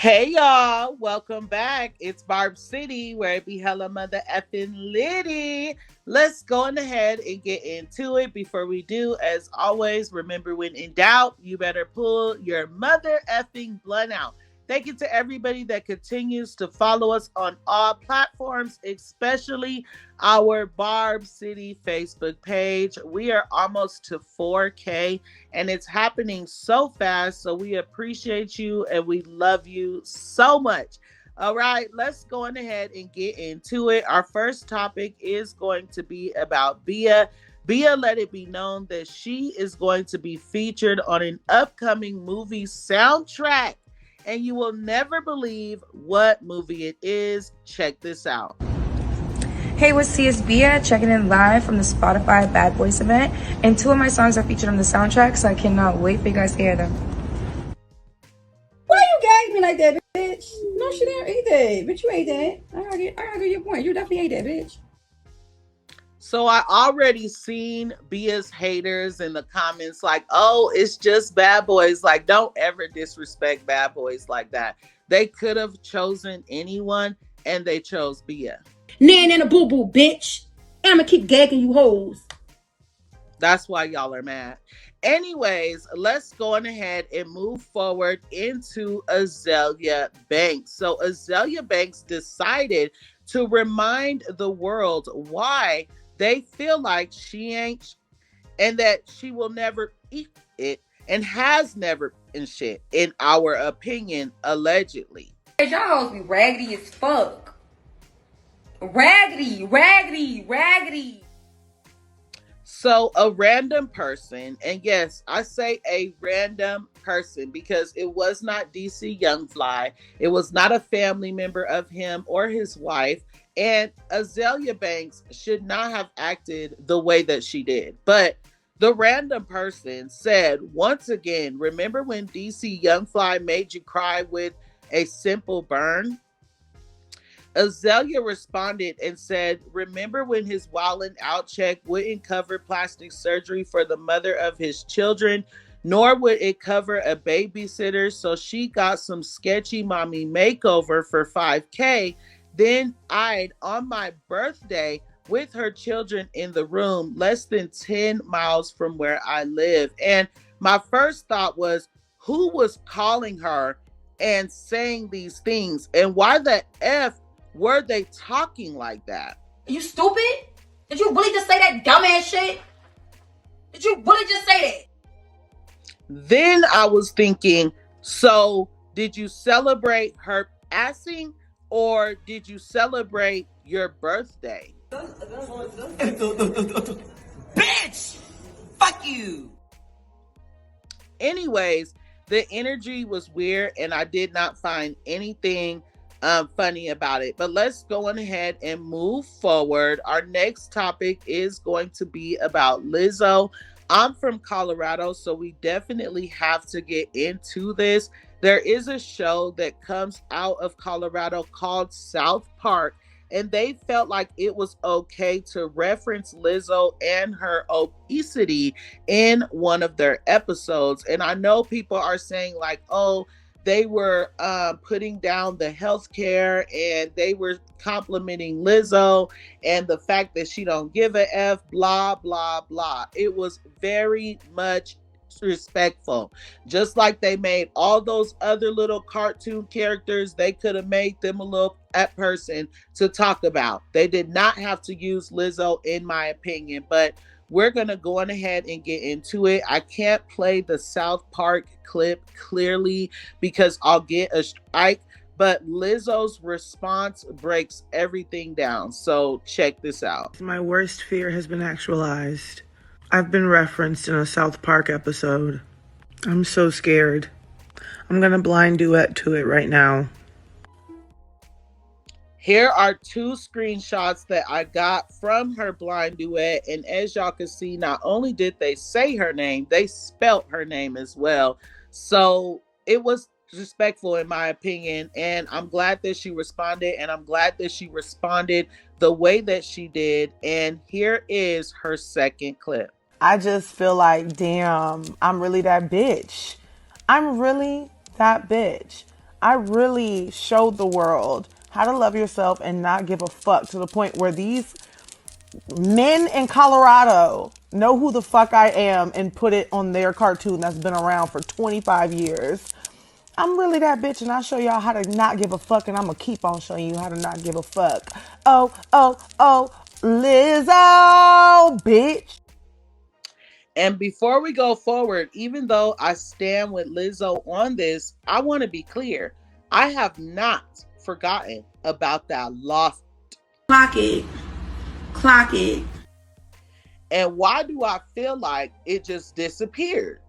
Hey y'all, welcome back. It's Barb City where it be hella mother effing litty. Let's go on ahead and get into it. Before we do, as always, remember when in doubt, you better pull your mother effing blunt out. Thank you to everybody that continues to follow us on all platforms, especially our Barb City Facebook page. We are almost to 4K and it's happening so fast. So we appreciate you and we love you so much. All right, let's go on ahead and get into it. Our first topic is going to be about Bia. Bia let it be known that she is going to be featured on an upcoming movie soundtrack. And you will never believe what movie it is. Check this out. Hey, what's CSB? Checking in live from the Spotify Bad Boys event. And two of my songs are featured on the soundtrack, so I cannot wait for you guys to hear them. Why you gag me like that, bitch? No, she didn't eat that. Bitch, you ate that. I gotta get your point. You definitely ate that, bitch. So I already seen Bia's haters in the comments like, oh, it's just Bad Boys. Like, don't ever disrespect Bad Boys like that. They could have chosen anyone and they chose Bia. Nan and a boo boo, bitch. And I'ma keep gagging you hoes. That's why y'all are mad. Anyways, let's go on ahead and move forward into Azealia Banks. So Azealia Banks decided to remind the world why they feel like she ain't and that she will never eat it and has never in shit, in our opinion, allegedly. Y'all hoes be raggedy as fuck. Raggedy, raggedy, raggedy. So a random person, and yes, I say a random person because it was not DC Young Fly. It was not a family member of him or his wife. And Azealia Banks should not have acted the way that she did. But the random person said, once again, remember when DC Young Fly made you cry with a simple burn? Azealia responded and said, remember when his wildin' out check wouldn't cover plastic surgery for the mother of his children, nor would it cover a babysitter, so she got some sketchy mommy makeover for 5K, then I'd on my birthday with her children in the room less than 10 miles from where I live. And my first thought was, who was calling her and saying these things? And why the F were they talking like that? Are you stupid? Did you really just say that dumbass shit? Did you really just say that? Then I was thinking, so did you celebrate her passing or did you celebrate your birthday? Bitch! Fuck you! Anyways, the energy was weird and I did not find anything funny about it. But let's go on ahead and move forward. Our next topic is going to be about Lizzo. I'm from Colorado, so we definitely have to get into this. There is a show that comes out of Colorado called South Park, and they felt like it was okay to reference Lizzo and her obesity in one of their episodes. And I know people are saying like, oh, they were putting down the healthcare and they were complimenting Lizzo and the fact that she don't give a F, blah, blah, blah. It was very much respectful. Just like they made all those other little cartoon characters, they could have made them a little person to talk about. They did not have to use Lizzo, in my opinion, but we're going to go on ahead and get into it. I can't play the South Park clip clearly because I'll get a strike, but Lizzo's response breaks everything down. So check this out. My worst fear has been actualized. I've been referenced in a South Park episode. I'm so scared. I'm gonna blind duet to it right now. Here are two screenshots that I got from her blind duet. And as y'all can see, not only did they say her name, they spelt her name as well. So it was respectful in my opinion. And I'm glad that she responded. And I'm glad that she responded the way that she did. And here is her second clip. I just feel like, damn, I'm really that bitch. I'm really that bitch. I really showed the world how to love yourself and not give a fuck, to the point where these men in Colorado know who the fuck I am and put it on their cartoon that's been around for 25 years. I'm really that bitch, and I'll show y'all how to not give a fuck, and I'm gonna keep on showing you how to not give a fuck. Oh, oh, oh, Lizzo, bitch. And before we go forward, even though I stand with Lizzo on this, I want to be clear. I have not forgotten about that loft. Clock it. Clock it. And why do I feel like it just disappeared?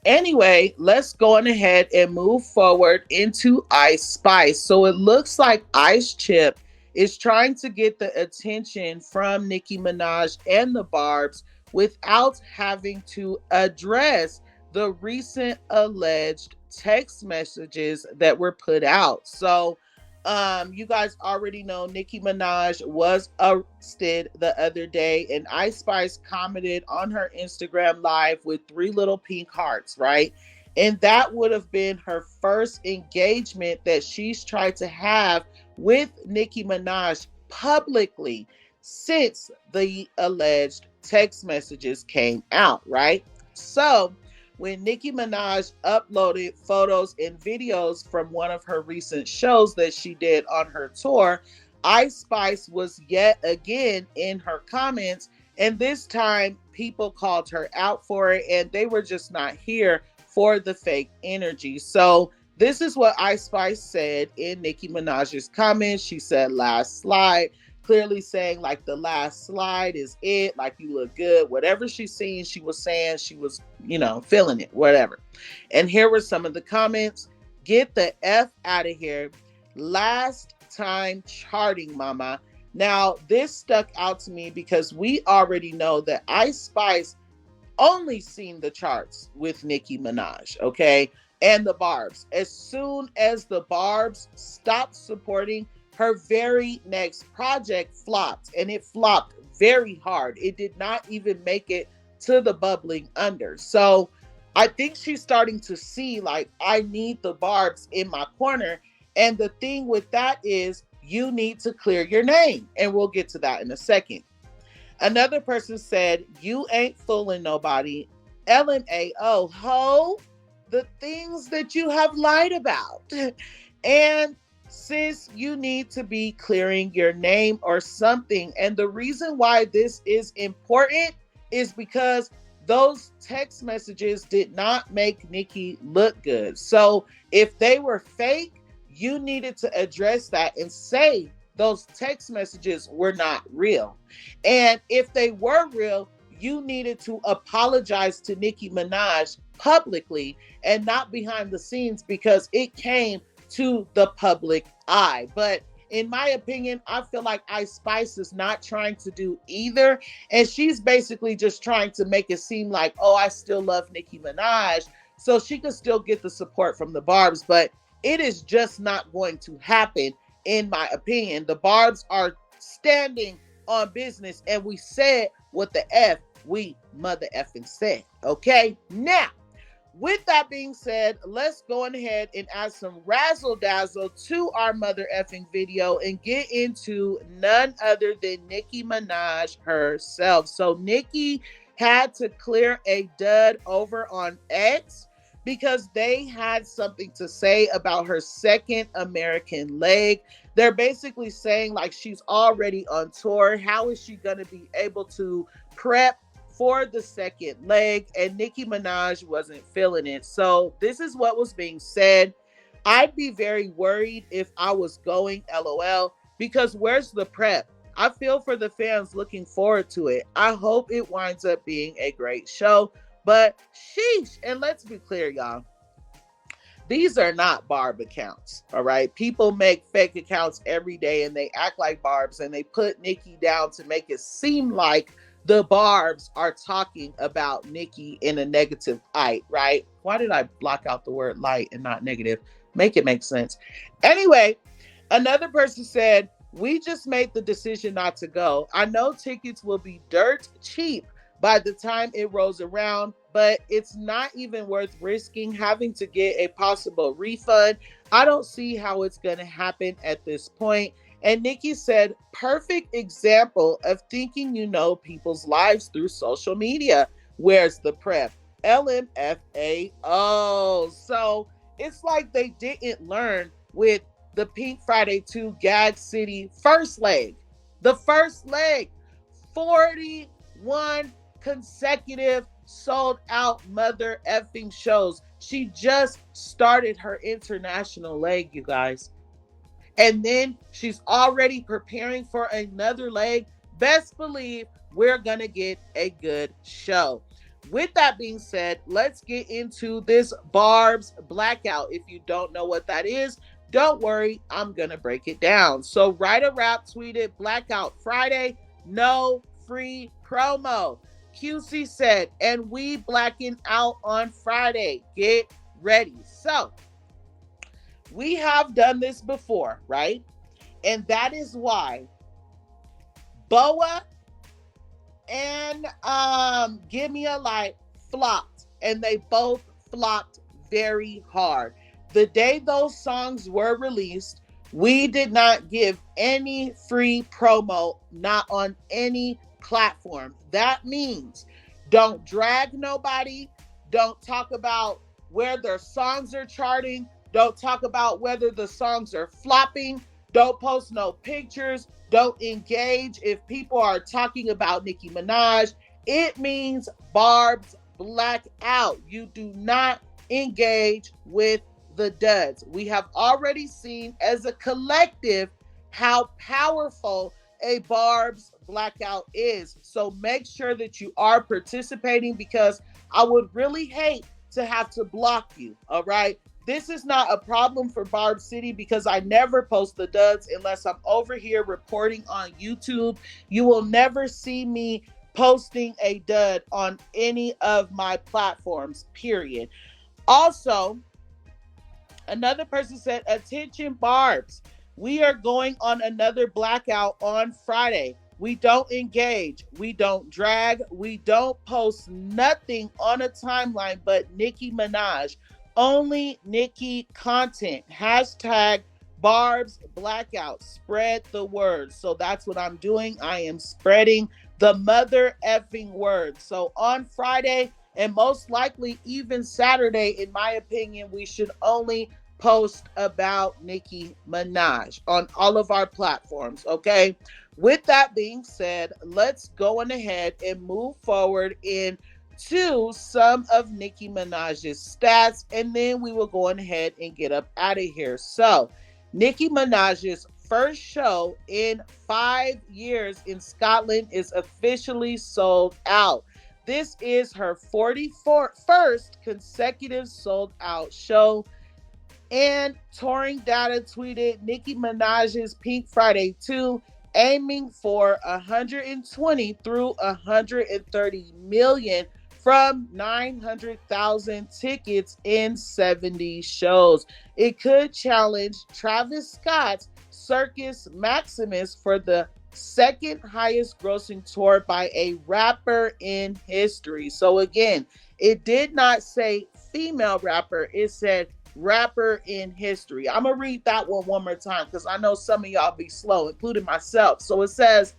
Anyway, let's go on ahead and move forward into Ice Spice. So it looks like Ice Chip is trying to get the attention from Nicki Minaj and the Barbs without having to address the recent alleged text messages that were put out. So you guys already know Nicki Minaj was arrested the other day, and Ice Spice commented on her Instagram live with 3 little pink hearts, right? And that would have been her first engagement that she's tried to have with Nicki Minaj publicly since the alleged text messages came out, right? So when Nicki Minaj uploaded photos and videos from one of her recent shows that she did on her tour, Ice Spice was yet again in her comments, and this time people called her out for it, and they were just not here for the fake energy. So this is what Ice Spice said in Nicki Minaj's comments. She said, last slide, clearly saying like the last slide is it, like you look good. Whatever she's saying, she was saying, she was, feeling it, whatever. And here were some of the comments. Get the F out of here. Last time charting, mama. Now, this stuck out to me because we already know that Ice Spice only seen the charts with Nicki Minaj, okay? And the Barbs. As soon as the Barbs stopped supporting, her very next project flopped, and it flopped very hard. It did not even make it to the bubbling under. So I think she's starting to see, like, I need the Barbs in my corner. And the thing with that is you need to clear your name. And we'll get to that in a second. Another person said, you ain't fooling nobody. LMAO, ho, the things that you have lied about. And sis, you need to be clearing your name or something. And the reason why this is important is because those text messages did not make Nicki look good. So if they were fake, you needed to address that and say those text messages were not real. And if they were real, you needed to apologize to Nicki Minaj publicly and not behind the scenes, because it came to the public eye. But in my opinion, I feel like Ice Spice is not trying to do either. And she's basically just trying to make it seem like, oh, I still love Nicki Minaj, so she could still get the support from the Barbs. But it is just not going to happen, in my opinion. The Barbs are standing on business, and we said what the F we mother effing said. Okay? Now, with that being said, let's go ahead and add some razzle dazzle to our mother effing video and get into none other than Nicki Minaj herself. So Nicki had to clear a dud over on X because they had something to say about her second American leg. They're basically saying like she's already on tour. How is she going to be able to prep for the second leg? And Nicki Minaj wasn't feeling it. So this is what was being said. I'd be very worried if I was going, LOL, because where's the prep? I feel for the fans looking forward to it. I hope it winds up being a great show, but sheesh. And let's be clear, y'all. These are not Barb accounts, all right? People make fake accounts every day and they act like Barbs and they put Nicki down to make it seem like the Barbs are talking about Nicki in a negative light, right? Why did I block out the word light and not negative? Make it make sense. Anyway, another person said, we just made the decision not to go. I know tickets will be dirt cheap, by the time it rolls around, but it's not even worth risking having to get a possible refund. I don't see how it's going to happen at this point. And Nicki said, perfect example of thinking you know people's lives through social media. Where's the prep? LMFAO. So it's like they didn't learn with the Pink Friday 2 Gag City first leg. The first leg, 41 consecutive sold out mother effing shows. She just started her international leg, you guys. And then she's already preparing for another leg. Best believe we're going to get a good show. With that being said, let's get into this Barb's Blackout. If you don't know what that is, don't worry, I'm going to break it down. So, Writer Rap tweeted Blackout Friday, no free promo. QC said, and we blacking out on Friday. Get ready. So, we have done this before, right? And that is why Boa and Give Me a Light flopped. And they both flopped very hard. The day those songs were released, we did not give any free promo, not on any platform. That means don't drag nobody. Don't talk about where their songs are charting. Don't talk about whether the songs are flopping. Don't post no pictures. Don't engage if people are talking about Nicki Minaj. It means Barb's Blackout. You do not engage with the duds. We have already seen as a collective how powerful a Barb's Blackout is. So make sure that you are participating, because I would really hate to have to block you, all right? This is not a problem for Barb City because I never post the duds unless I'm over here reporting on YouTube. You will never see me posting a dud on any of my platforms, period. Also, another person said, attention Barbs, we are going on another blackout on Friday. We don't engage. We don't drag. We don't post nothing on a timeline but Nicki Minaj. Only Nicki content. Hashtag Barb's Blackout. Spread the word. So that's what I'm doing. I am spreading the mother effing word. So on Friday, and most likely even Saturday, in my opinion, we should only post about Nicki Minaj on all of our platforms, okay? With that being said, let's go on ahead and move forward into some of Nicki Minaj's stats, and then we will go on ahead and get up out of here. So, Nicki Minaj's first show in 5 years in Scotland is officially sold out. This is her 41st consecutive sold out show. And Touring Data tweeted Nicki Minaj's Pink Friday 2 aiming for 120 through 130 million from 900,000 tickets in 70 shows. It could challenge Travis Scott's Circus Maximus for the second highest grossing tour by a rapper in history. So again, it did not say female rapper, it said rapper in history. I'm gonna read that one more time because I know some of y'all be slow, including myself. So it says,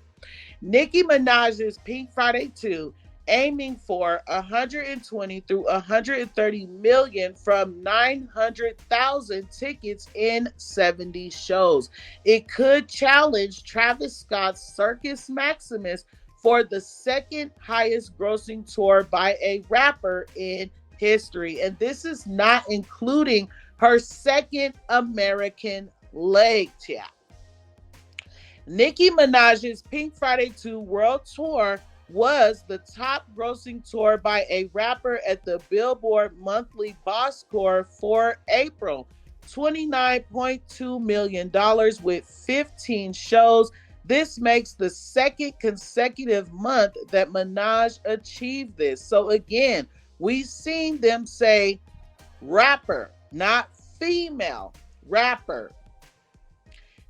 Nicki Minaj's Pink Friday 2 aiming for 120 through 130 million from 900,000 tickets in 70 shows. It could challenge Travis Scott's Circus Maximus for the second highest grossing tour by a rapper in history. And this is not including her second American leg, chat. Nicki Minaj's Pink Friday 2 World Tour was the top grossing tour by a rapper at the Billboard Monthly Boss Score for April. $29.2 million with 15 shows. This makes the second consecutive month that Minaj achieved this. So again, we've seen them say rapper, not female rapper.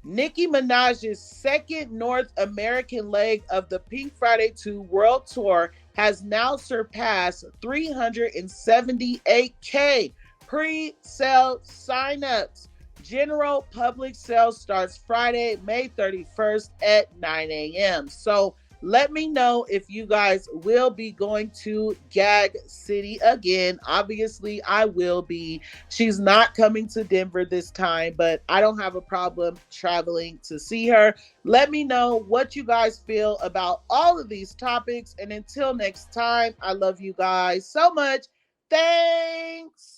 Nicki Minaj's second North American leg of the Pink Friday 2 World Tour has now surpassed 378K pre-sale signups. General public sales starts Friday, May 31st at 9 a.m. So let me know if you guys will be going to Gag City again. Obviously, I will be. She's not coming to Denver this time, but I don't have a problem traveling to see her. Let me know what you guys feel about all of these topics. And until next time, I love you guys so much. Thanks.